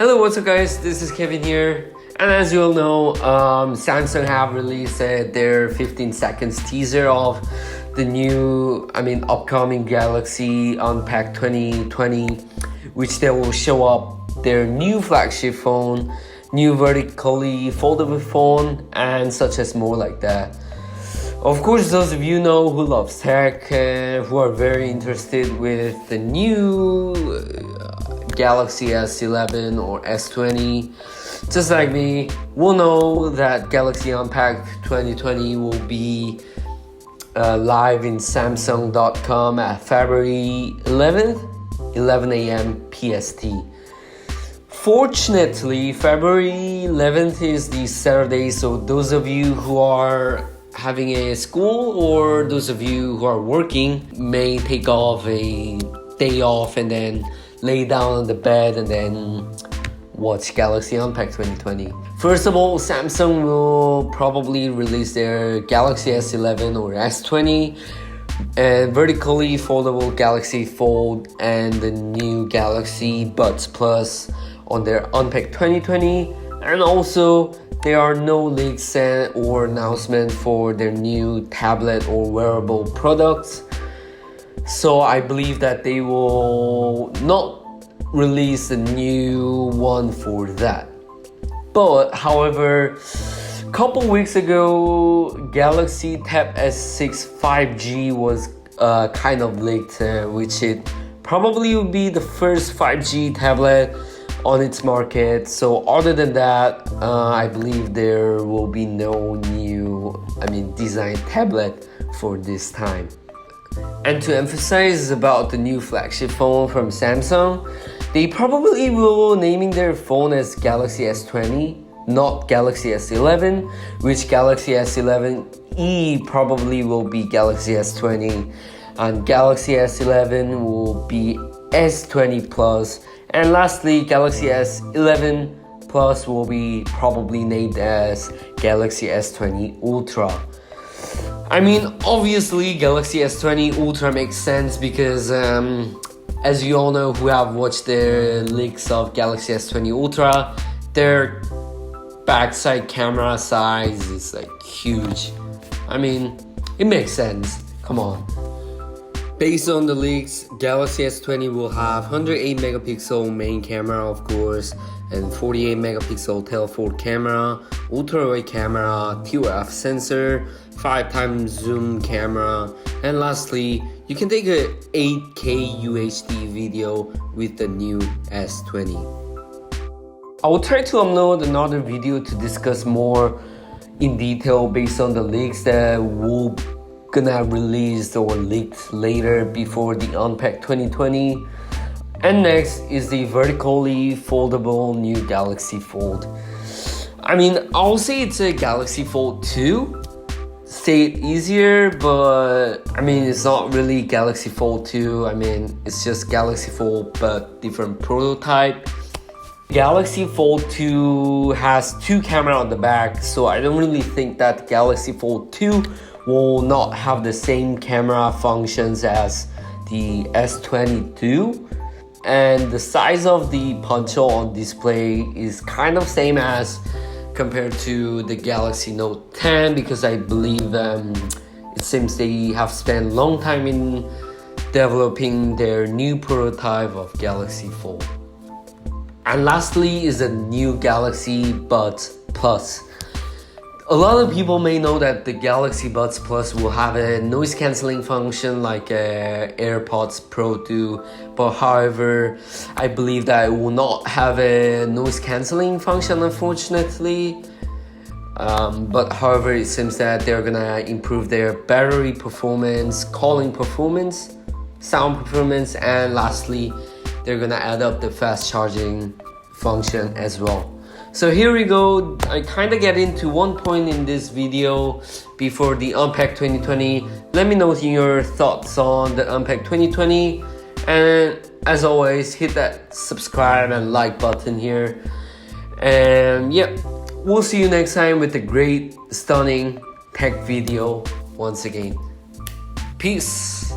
Hello, what's up guys, this is Kevin here. And as you all know, Samsung have released their 15 seconds teaser of the upcoming Galaxy Unpacked 2020, which they will show up their new flagship phone, new vertically foldable phone, and such as more like that. Of course, those of you know who loves tech, who are very interested with the new Galaxy S11 or S20, just like me, will know that Galaxy Unpacked 2020 will be live in Samsung.com at February 11th, 11 a.m. PST. Fortunately, February 11th is the Saturday, so those of you who are having a school or those of you who are working may take off a day off and then lay down on the bed and then watch Galaxy Unpacked 2020. First of all, Samsung will probably release their Galaxy S11 or S20 and vertically foldable Galaxy Fold and the new Galaxy Buds Plus on their Unpacked 2020. And also, there are no leaks or announcements for their new tablet or wearable products. So I believe that they will not release a new one for that. But however, a couple weeks ago, Galaxy Tab S6 5G was kind of leaked, which it probably will be the first 5G tablet on its market. So other than that, I believe there will be no new design tablet for this time. And to emphasize about the new flagship phone from Samsung, they probably will naming their phone as Galaxy S20, not Galaxy S11, which Galaxy S11e probably will be Galaxy S20, and Galaxy S11 will be S20 Plus, and lastly, Galaxy S11 Plus will be probably named as Galaxy S20 Ultra. Obviously, Galaxy S20 Ultra makes sense because, as you all know who have watched the leaks of Galaxy S20 Ultra, their backside camera size is huge. It makes sense. Come on. Based on the leaks, Galaxy S20 will have 108 megapixel main camera, of course, and 48 megapixel telephoto camera, ultra-wide camera, TOF sensor, 5x zoom camera, and lastly, you can take a 8K UHD video with the new S20. I will try to upload another video to discuss more in detail based on the leaks that will gonna released or leaked later before the Unpacked 2020. And next is the vertically foldable new Galaxy Fold. I'll say it's a Galaxy Fold 2. Say it easier, but it's not really Galaxy Fold 2. It's just Galaxy Fold but different prototype. Galaxy Fold 2 has two cameras on the back, so I don't really think that Galaxy Fold 2 will not have the same camera functions as the S20 do. And the size of the punch hole on display is kind of same as compared to the Galaxy Note 10, because I believe it seems they have spent a long time in developing their new prototype of Galaxy Fold. And lastly is the new Galaxy Buds Plus. A lot of people may know that the Galaxy Buds Plus will have a noise cancelling function like AirPods Pro do, but however, I believe that it will not have a noise cancelling function, unfortunately. But however, it seems that they're gonna improve their battery performance, calling performance, sound performance, and lastly, they're gonna add up the fast charging function as well. So here we go. I kind of get into one point in this video before the Unpacked 2020. Let me know your thoughts on the Unpacked 2020. And as always, hit that subscribe and like button here. And we'll see you next time with a great, stunning tech video once again. Peace.